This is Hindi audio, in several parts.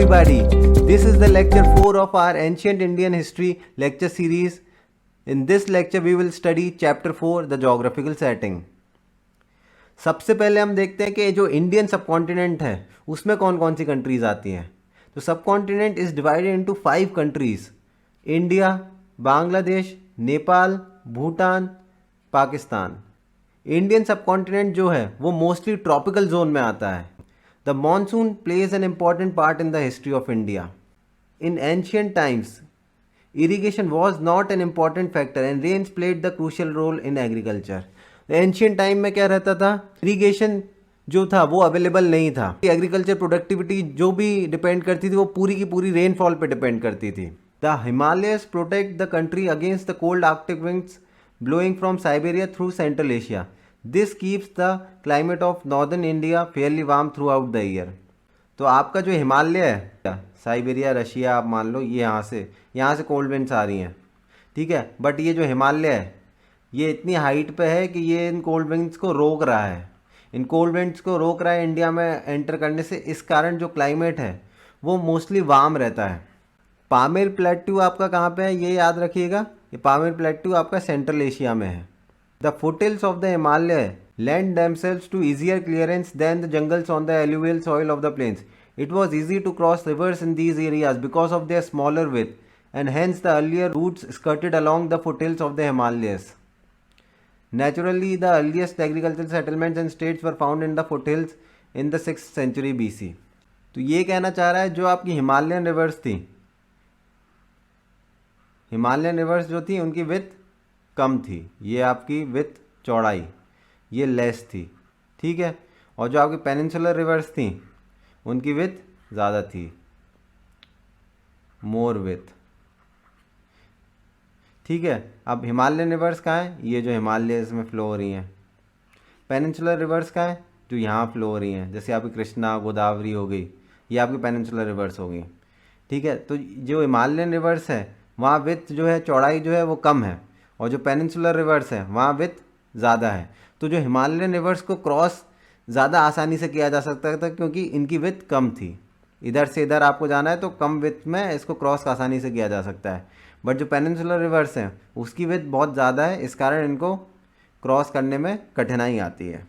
everybody, this is the lecture 4 of our Ancient Indian History lecture series. In this lecture we will study chapter 4, the geographical setting. सबसे पहले हम देखते हैं कि जो इंडियन सब कॉन्टिनेंट है उसमें कौन कौन सी कंट्रीज आती हैं. तो सब continent is divided into 5 countries: India, Bangladesh, Nepal, Bhutan, Pakistan. Indian सब कॉन्टिनेंट जो है वो मोस्टली ट्रॉपिकल जोन में आता है. The monsoon plays an important part in the history of India. In ancient times irrigation was not an important factor and rains played the crucial role in agriculture. Ancient time में क्या रहता था, इरीगेशन जो था वो अवेलेबल नहीं था. एग्रीकल्चर प्रोडक्टिविटी जो भी डिपेंड करती थी वो पूरी की पूरी रेनफॉल पे डिपेंड करती थी. The Himalayas protect the country against the cold Arctic winds blowing from Siberia through central Asia. This keeps the climate of northern India Fairlie warm through out the year. तो आपका जो हिमालय है, साइबेरिया, रशिया, आप मान लो ये यहाँ से कोल्ड विंड्स आ रही हैं, ठीक है. बट ये जो हिमालय है ये इतनी हाइट पे है कि ये इन कोल्ड विंड्स को रोक रहा है. इन कोल्ड विंड्स को रोक रहा है इंडिया में एंटर करने से. इस कारण जो क्लाइमेट है वो मोस्टली वार्म रहता है. पामीर प्लेट्यू आपका कहाँ पे है ये याद रखिएगा. ये पामीर प्लेट्यू आपका सेंट्रल एशिया में है. The foothills of the Himalaya lend themselves to easier clearance than the jungles on the alluvial soil of the plains. It was easy to cross rivers in these areas because of their smaller width, and hence the earlier routes skirted along the foothills of the Himalayas. Naturally, the earliest agricultural settlements and states were found in the foothills in the 6th century BC. तो ये कहना चाह रहा है जो आपकी हिमालयन रिवर्स थी, हिमालयन रिवर्स जो थी उनकी विथ कम थी. ये आपकी विथ चौड़ाई ये लेस थी, ठीक है. और जो आपकी पेनिनसुलर रिवर्स थी उनकी विथ ज़्यादा थी, मोर विथ, ठीक है. अब हिमालयन रिवर्स कहाँ है, ये जो हिमालय इसमें फ्लो हो रही हैं. पेनिनसुलर रिवर्स कहाँ है, जो यहाँ फ्लो हो रही हैं. जैसे आपकी कृष्णा, गोदावरी हो गई, ये आपकी पेनिनसुलर रिवर्स हो गई, ठीक है. तो जो हिमालयन रिवर्स है वहाँ विथ जो है, चौड़ाई जो है वो कम है, और जो पेनिनसुलर रिवर्स है वहाँ विथ ज़्यादा है. तो जो हिमालयन रिवर्स को क्रॉस ज़्यादा आसानी से किया जा सकता था क्योंकि इनकी विथ कम थी. इधर से इधर आपको जाना है तो कम विथ में इसको क्रॉस आसानी से किया जा सकता है. बट जो पेनिनसुलर रिवर्स हैं उसकी विथ बहुत ज़्यादा है, इस कारण इनको क्रॉस करने में कठिनाई आती है.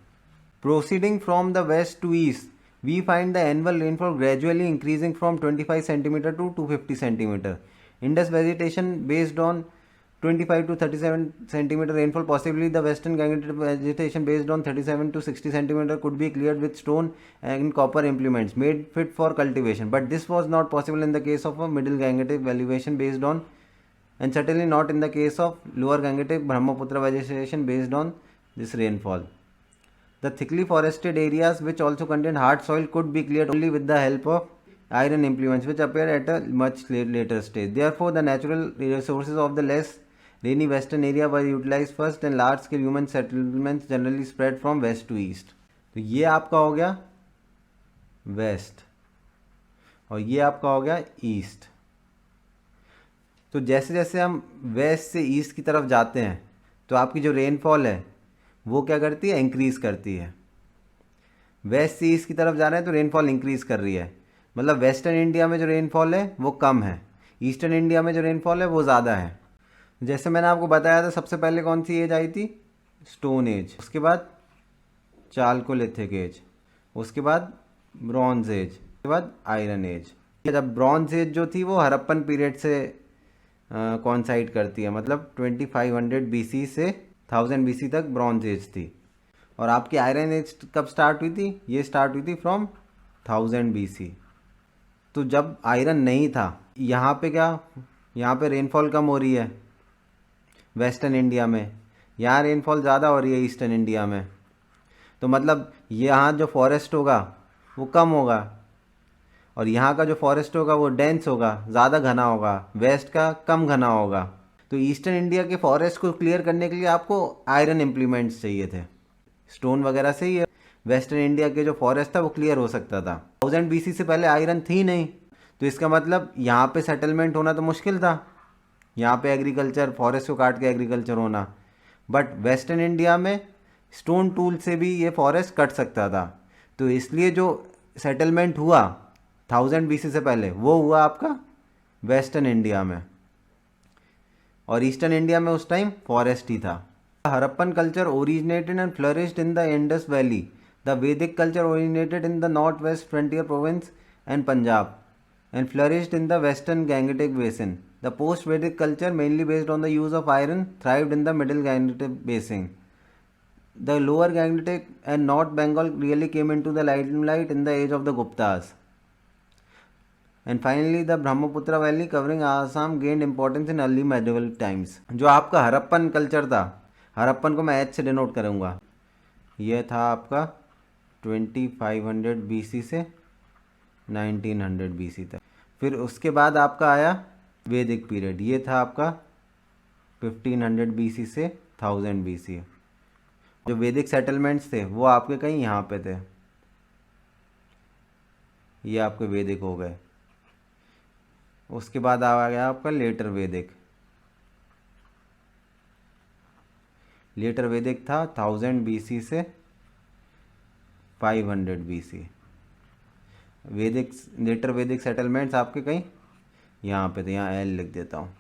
Proceeding from the west to east we find the annual rainfall gradually increasing from 25 centimetre to 250 centimetre. Indus vegetation based on 25 to 37 centimeter rainfall. Possibly the western Gangetic vegetation based on 37 to 60 centimeter could be cleared with stone and copper implements made fit for cultivation. But this was not possible in the case of a middle Gangetic elevation based on, and certainly not in the case of lower Gangetic Brahmaputra vegetation based on this rainfall. The thickly forested areas which also contain hard soil could be cleared only with the help of iron implements which appear at a much later stage. Therefore, the natural resources of the less rainy western area were utilized first and large scale human settlements generally spread from west to east. तो ये आपका हो गया वेस्ट और ये आपका हो गया ईस्ट. तो जैसे जैसे हम वेस्ट से ईस्ट की तरफ जाते हैं तो आपकी जो रेनफॉल है वो क्या करती है, इंक्रीज़ करती है. वेस्ट से ईस्ट की तरफ जा रहे हैं तो रेनफॉल इंक्रीज़ कर रही है. मतलब वेस्टर्न इंडिया में जो रेनफॉल है वो कम है, ईस्टर्न इंडिया में जो रेनफॉल है वो ज़्यादा है. जैसे मैंने आपको बताया था सबसे पहले कौन सी एज आई थी, स्टोन एज. उसके बाद चालकोलिथिक एज, उसके बाद ब्रॉन्ज एज, उसके बाद आयरन एज. जब ब्रॉन्ज एज जो थी वो हड़प्पन पीरियड से कॉन्साइड करती है, मतलब 2500 BC से 1000 BC तक ब्रॉन्ज एज थी. और आपकी आयरन एज कब स्टार्ट हुई थी, ये स्टार्ट हुई थी फ्रॉम 1000 BC. तो जब आयरन नहीं था यहाँ पे क्या, यहाँ पे रेनफॉल कम हो रही है वेस्टर्न इंडिया में, यहाँ रेनफॉल ज़्यादा हो रही है ईस्टर्न इंडिया में. तो मतलब यहाँ जो फॉरेस्ट होगा वो कम होगा और यहाँ का जो फॉरेस्ट होगा वो डेंस होगा, ज़्यादा घना होगा, वेस्ट का कम घना होगा. तो ईस्टर्न इंडिया के फॉरेस्ट को क्लियर करने के लिए आपको आयरन इम्प्लीमेंट्स चाहिए थे. स्टोन वगैरह से ही वेस्टर्न इंडिया के जो फॉरेस्ट था वो क्लियर हो सकता था. 1000 BC से पहले आयरन थी नहीं, तो इसका मतलब यहाँ पे सेटलमेंट होना तो मुश्किल था, यहाँ पे एग्रीकल्चर, फॉरेस्ट को काट के एग्रीकल्चर होना. बट वेस्टर्न इंडिया में स्टोन टूल से भी ये फॉरेस्ट कट सकता था. तो इसलिए जो सेटलमेंट हुआ 1000 BC से पहले, वो हुआ आपका वेस्टर्न इंडिया में, और ईस्टर्न इंडिया में उस टाइम फॉरेस्ट ही था। Harappan culture originated and flourished in the Indus valley. The Vedic culture originated in the north west frontier province and Punjab and flourished in the western Gangetic basin. The post-Vedic culture, mainly based on the use of iron, thrived in the middle Gangetic basin. The lower Gangetic and North Bengal really came into the limelight in the age of the Guptas. And finally, the Brahmaputra Valley covering Assam gained importance in early medieval times. जो आपका हरप्पन कल्चर था, हरप्पन को मैं एच से डिनोट करूँगा, यह था आपका 2500 BC से 1900 BC तक। फिर उसके बाद आपका आया वैदिक पीरियड, ये था आपका 1500 BC से 1000 BC। जो वैदिक सेटलमेंट्स थे वो आपके कहीं यहाँ पे थे, ये आपके वैदिक हो गए। उसके बाद आ गया आपका लेटर वैदिक। लेटर वैदिक था 1000 BC से 500 BC। वैदिक लेटर वैदिक सेटलमेंट्स आपके कहीं यहाँ पे थे, यहाँ एल लिख देता हूँ।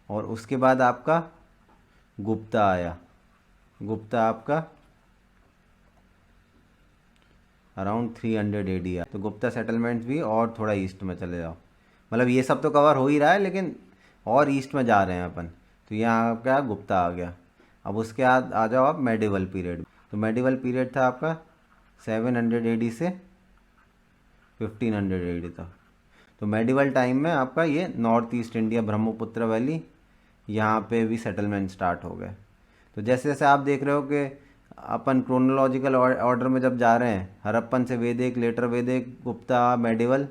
और उसके बाद आपका गुप्ता आया। गुप्ता आपका अराउंड 300 AD आया। तो गुप्ता सेटलमेंट्स भी और थोड़ा ईस्ट में चले जाओ, मतलब ये सब तो कवर हो ही रहा है लेकिन और ईस्ट में जा रहे हैं अपन। तो यहाँ आपका गुप्ता आ गया। अब उसके बाद आ जाओ आप मेडिवल पीरियड। तो मेडिवल पीरियड था आपका 700 AD से 1500 AD तक। तो मेडिवल टाइम में आपका ये north east India, Brahmaputra valley, यहाँ पे भी सेटलमेंट स्टार्ट हो गए। तो जैसे जैसे आप देख रहे हो कि अपन क्रोनोलॉजिकल ऑर्डर में जब जा रहे हैं, हरप्पन से वैदिक, लेटर वैदिक, गुप्ता, मेडिवल,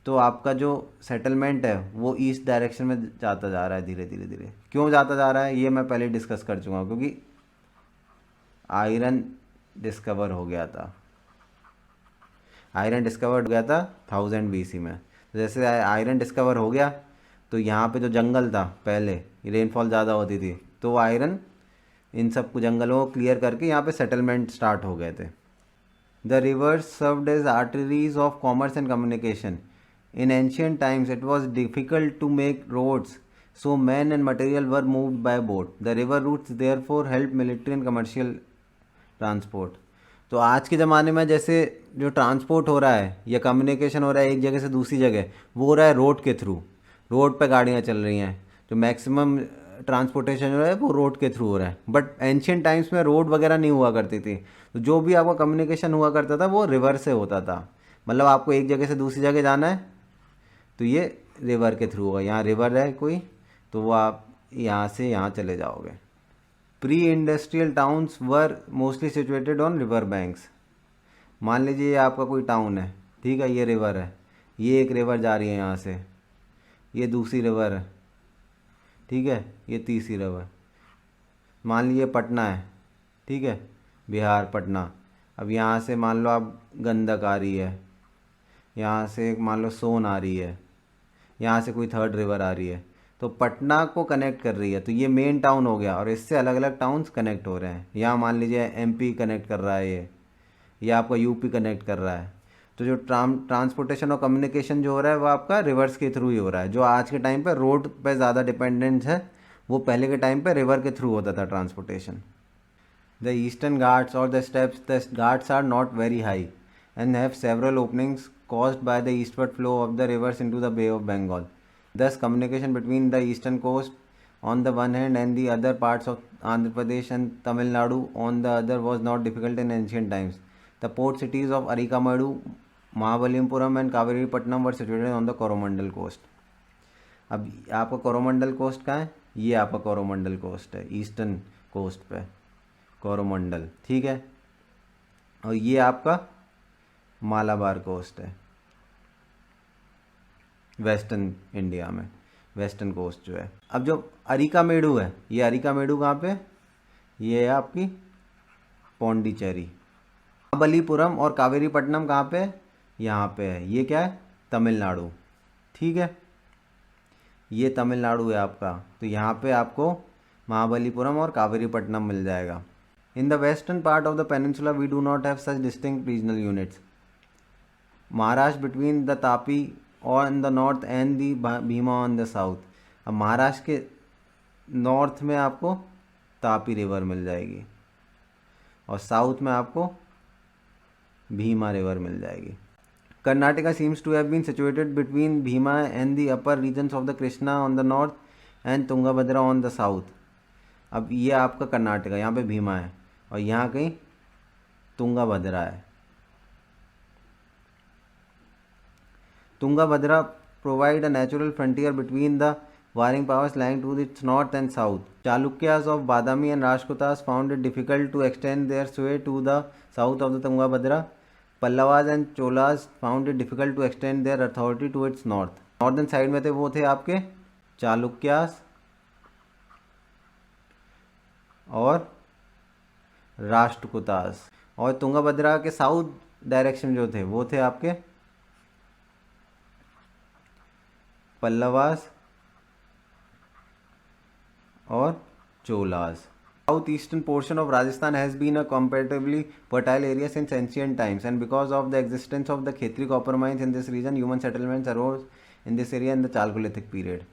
तो आपका जो सेटलमेंट है वो ईस्ट डायरेक्शन में जाता जा रहा है धीरे धीरे धीरे। क्यों जाता जा रहा है ये मैं पहले डिस्कस कर चुका हूँ, क्योंकि आयरन डिस्कवर हो गया था। आयरन डिस्कवर हो गया था 1000 BC में। तो जैसे आयरन डिस्कवर हो गया तो यहाँ पे जो जंगल था, पहले रेनफॉल ज़्यादा होती थी, तो आयरन इन सब जंगलों को क्लियर करके यहाँ पे सेटलमेंट स्टार्ट हो गए थे। The rivers served as arteries of commerce and communication. In ancient times it was difficult to make roads, so men and material were moved by boat. The river routes therefore helped military and commercial transport. तो आज के ज़माने में जैसे जो ट्रांसपोर्ट हो रहा है या कम्युनिकेशन हो रहा है एक जगह से दूसरी जगह, वो हो रहा है रोड के थ्रू। रोड पे गाड़ियाँ चल रही हैं, तो मैक्सिमम ट्रांसपोर्टेशन जो है वो रोड के थ्रू हो रहा है। बट एंशियंट टाइम्स में रोड वगैरह नहीं हुआ करती थी, तो जो भी आपका कम्युनिकेशन हुआ करता था वो रिवर से होता था। मतलब आपको एक जगह से दूसरी जगह जाना है तो ये रिवर के थ्रू होगा। यहाँ रिवर है कोई, तो वो आप यहाँ से यहाँ चले जाओगे। Pre industrial towns were mostly situated on river banks. मान लीजिए ये आपका कोई टाउन है, ठीक है, ये रिवर है, ये एक रिवर जा रही है यहाँ से, ये दूसरी रिवर है, ठीक है, ये तीसरी रिवर। मान लीजिए पटना है, ठीक है, बिहार पटना। अब यहाँ से मान लो आप गंडक आ रही है, यहाँ से मान लो सोन आ रही है, यहाँ से कोई थर्ड रिवर आ रही है, तो पटना को कनेक्ट कर रही है। तो ये मेन टाउन हो गया और इससे अलग अलग टाउन्स कनेक्ट हो रहे हैं। यहाँ मान लीजिए एमपी कनेक्ट कर रहा है, ये आपका यूपी कनेक्ट कर रहा है। तो जो ट्रांसपोर्टेशन और कम्युनिकेशन जो हो रहा है वो आपका रिवर्स के थ्रू ही हो रहा है। जो आज के टाइम पे रोड पे ज़्यादा डिपेंडेंस है, वो पहले के टाइम पे रिवर के थ्रू होता था ट्रांसपोर्टेशन। द ईस्टर्न घाट्स और the steps, the Ghats are not very high and have several openings caused by the eastward flow of the rivers into the Bay of Bengal. Thus, communication between the eastern coast on the one hand and the other parts of Andhra Pradesh and Tamil Nadu on the other was not difficult in ancient times. The port cities of Arikamedu, Mahabalipuram and Kaviripatnam were situated on the Coromandel coast. अब आपका कोरोमंडल कोस्ट कहाँ है? ये आपका कोरोमंडल कोस्ट है, ईस्टर्न कोस्ट पे कोरोमंडल, ठीक है। और ये आपका मालाबार कोस्ट है वेस्टर्न इंडिया में, वेस्टर्न कोस्ट जो है। अब जो अरिकामेडु है, ये अरिकामेडु कहाँ पे? ये है आपकी पौंडीचेरी। महाबलीपुरम और कावेरीपट्टनम कहाँ पे? यहाँ पे है। ये क्या है? तमिलनाडु, ठीक है, ये तमिलनाडु है आपका। तो यहाँ पे आपको महाबलीपुरम और कावेरीपट्टनम मिल जाएगा। In the western part of the peninsula, we do not have such distinct regional units. Maharashtra between the Tapi on the north and the Bhima on the south. अब महाराष्ट्र के नॉर्थ में आपको तापी रिवर मिल जाएगी और साउथ में आपको भीमा रिवर मिल जाएगी. Karnataka seems to have been situated between Bhima and the upper regions of the Krishna on the north and Tungabhadra on the south. अब ये आपका कर्नाटका, यहाँ पे भीमा है और यहाँ कहीं तुंगाभद्रा है. Tungabhadra provide a natural frontier between the warring powers lying to its north and south. Chalukyas of Badami and Rashtrakutas found it difficult to extend their sway to the south of the Tungabhadra. Pallavas and Cholas found it difficult to extend their authority to its north. Northern side में थे वो थे आपके चालुक्यास और राष्ट्रकूटास, और तुंगभद्रा के साउथ डायरेक्शन जो थे वो थे आपके पल्लवास और Cholas. South eastern portion of Rajasthan has been a comparatively fertile area since ancient times, and because of the existence of the Khetri copper mines in this region, human settlements arose in this area in the Chalcolithic period.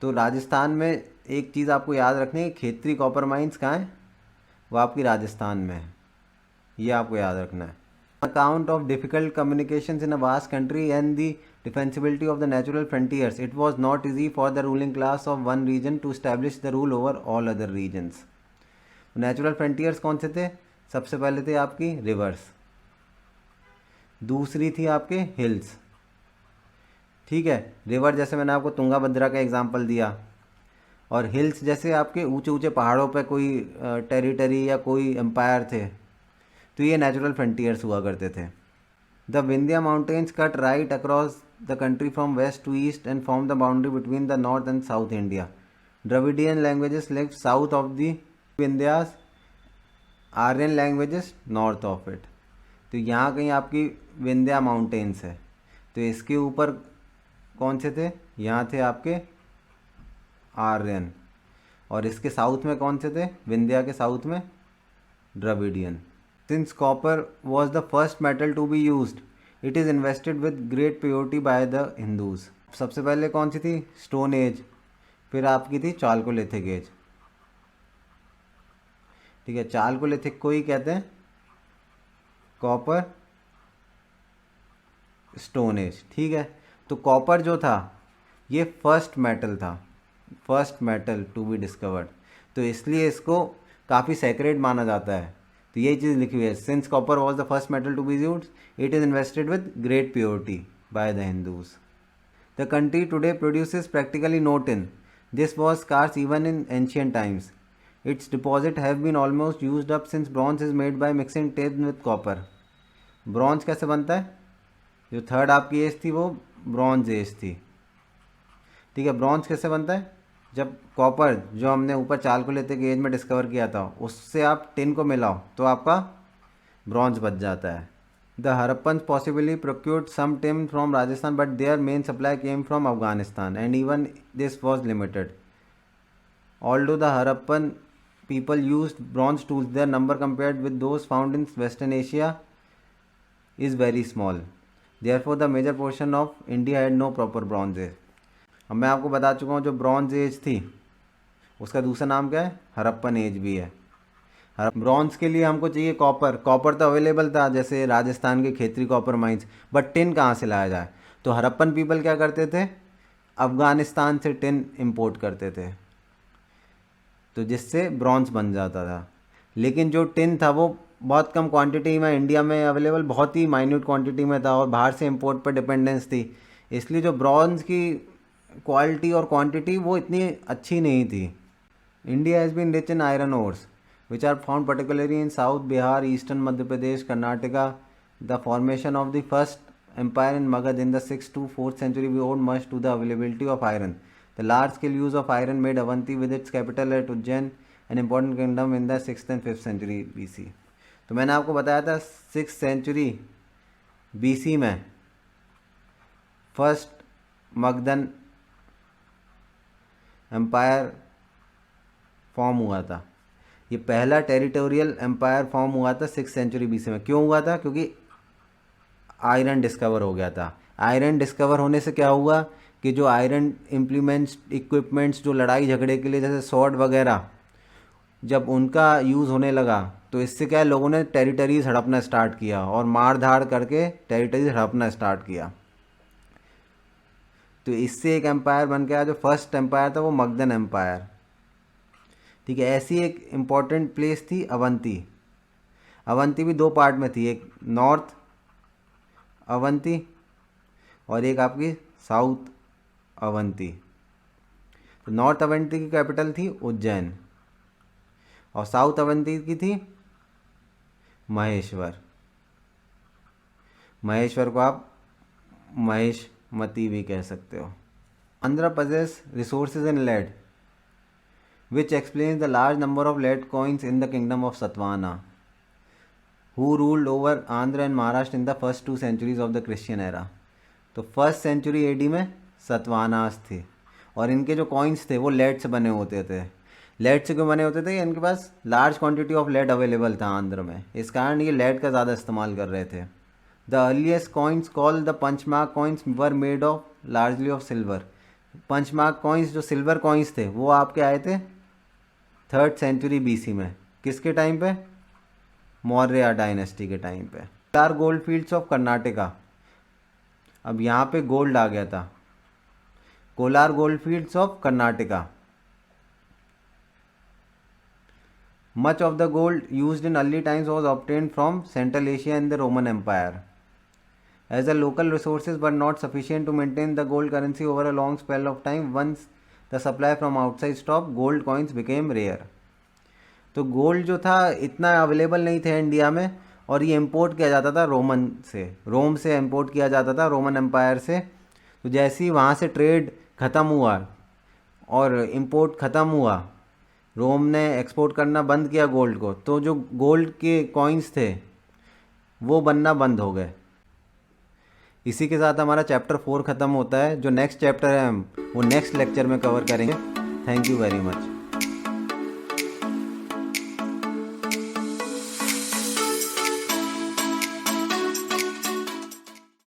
तो राजस्थान में एक चीज़ आपको याद रखनी है, खेतरी कॉपर माइंस कहाँ है, वो आपकी राजस्थान में है, ये आपको याद रखना है. Account of difficult communications in a vast country and the defensibility of the natural frontiers, it was not easy for the ruling class of one region to establish the rule over all other regions. Natural frontiers कौन से थे? सबसे पहले थे आपकी रिवर्स, दूसरी थी आपके हिल्स. ठीक है, रिवर जैसे मैंने आपको तुंगाभद्रा का एग्जांपल दिया, और हिल्स जैसे आपके ऊंचे ऊंचे पहाड़ों पे कोई टेरिटरी या कोई एम्पायर थे, तो ये नेचुरल फ्रंटियर्स हुआ करते थे. The Vindhya mountains cut right across the country from west to east and form the boundary between the north and south India. Dravidian languages live south of the Vindhyas, Aryan languages north of it. तो यहाँ कहीं आपकी विंध्या माउंटेन्स है, तो इसके ऊपर कौन से थे, यहाँ थे आपके आर्यन, और इसके साउथ में कौन से थे, विंध्या के साउथ में Dravidian. Since copper was the first metal to be used, it is invested with great purity by the Hindus. सबसे पहले कौन सी थी, स्टोन एज, फिर आपकी थी चालकोलिथिक एज. ठीक है, चालकोलिथिक को ही कहते हैं कॉपर स्टोन एज. ठीक है, तो कॉपर जो था ये फर्स्ट मेटल था, first metal to be discovered, तो इसलिए इसको काफ़ी सेक्रेड माना जाता है. तो यही चीज़ लिखी हुई है, since copper was the first metal to be used, it is invested with great purity by the Hindus. The country today produces practically no tin. This was scarce even in ancient times. Its deposit have been almost used up since bronze is made by mixing tin with copper. Bronze कैसे बनता है, जो थर्ड आपकी एज थी वो ब्रॉन्ज एज थी. ठीक है, ब्रॉन्ज कैसे बनता है, जब कॉपर जो हमने ऊपर चालकोलिथिक एज में डिस्कवर किया था उससे आप टिन को मिलाओ तो आपका ब्रॉन्ज बच जाता है. The Harappans possibly procured some tin from Rajasthan, but their main supply came from Afghanistan, and even this was limited. Although the Harappan people used bronze tools, their number compared with those found in Western Asia is very small. Therefore, the major portion of India had no proper bronze age. अब मैं आपको बता चुका हूँ जो ब्रॉन्ज एज थी उसका दूसरा नाम क्या है, हरप्पन एज भी है. ब्रॉन्ज के लिए हमको चाहिए कॉपर. कॉपर तो अवेलेबल था जैसे राजस्थान के Khetri copper mines, but tin कहाँ से लाया जाए, तो हरप्पन पीपल क्या करते थे, अफ़गानिस्तान से टिन इंपोर्ट करते थे, तो जिससे ब्रॉन्ज बन जाता था. लेकिन जो टिन था वो बहुत कम क्वांटिटी में इंडिया में अवेलेबल, बहुत ही माइन्यूट क्वांटिटी में था और बाहर से इंपोर्ट पर डिपेंडेंस थी, इसलिए जो ब्रॉन्ज की क्वालिटी और क्वांटिटी वो इतनी अच्छी नहीं थी. India has been rich in iron ores which are found particularly in south Bihar, eastern Madhya Pradesh, Karnataka. The formation of the first empire in Magadha in the 6th to 4th century we owed much to the availability of iron. The large-scale use of iron made Avanti with its capital at Ujjain an important kingdom in the 6th and 5th century BC. तो मैंने आपको बताया था 6th century BC में फर्स्ट मगधन एम्पायर फॉर्म हुआ था. ये पहला टेरिटोरियल एम्पायर फॉर्म हुआ था 6th सेंचुरी BC में। क्यों हुआ था? क्योंकि आयरन डिस्कवर हो गया था। आयरन डिस्कवर होने से क्या हुआ कि जो आयरन इक्विपमेंट्स जो लड़ाई झगड़े के लिए जैसे स्वॉर्ड वगैरह, जब उनका यूज़ होने लगा तो इससे क्या है, लोगों ने टेरिटरीज हड़पना स्टार्ट किया और मार धाड़ करके टेरिटरीज हड़पना स्टार्ट किया। तो इससे एक एम्पायर बन गया। जो फर्स्ट एम्पायर था वो मगधन एम्पायर। ठीक है, ऐसी एक इम्पॉर्टेंट प्लेस थी अवंती। अवंती भी 2 पार्ट में थी, एक नॉर्थ अवंती और एक आपकी साउथ अवंती। तो नॉर्थ अवंती की कैपिटल थी उज्जैन और साउथ अवंती की थी महेश्वर। महेश्वर को आप महेशमती भी कह सकते हो। Andhra possess resources in lead, which explains the large number of lead coins in the kingdom of Satvana, who ruled over Andhra and Maharashtra in the first 2 centuries of the Christian era। तो फर्स्ट सेंचुरी AD में सतवानास थे और इनके जो कॉइन्स थे वो लेड से बने होते थे। लेड से क्यों बने होते थे? इनके पास large quantity of lead available था आंध्र में, इस कारण ये लेड का ज़्यादा इस्तेमाल कर रहे थे। The earliest coins called the punch mark coins were made of largely of silver. Punch mark coins जो सिल्वर कॉइन्स थे वो आपके आए थे 3rd सेंचुरी BC में। किसके टाइम पे? मौर्य डायनेस्टी के टाइम पे। Kolar gold fields of Karnataka. अब यहाँ पे गोल्ड आ गया था। Kolar gold fields of Karnataka. Much of the gold used in early times was obtained from Central Asia and the Roman Empire. As the local resources were not sufficient to maintain the gold currency over a long spell of time, once the supply from outside stopped, gold coins became rare. तो गोल्ड जो था इतना अवेलेबल नहीं था इंडिया में और ये इंपोर्ट किया जाता था रोम से इंपोर्ट किया जाता था, रोमन एम्पायर से। तो जैसे ही वहाँ से ट्रेड ख़त्म हुआ और इंपोर्ट ख़त्म हुआ, रोम ने एक्सपोर्ट करना बंद किया गोल्ड को, तो जो गोल्ड के कॉइन्स थे वो बनना बंद हो गए। इसी के साथ हमारा चैप्टर 4 ख़त्म होता है। जो नेक्स्ट चैप्टर है हम वो नेक्स्ट लेक्चर में कवर करेंगे। Thank you very much.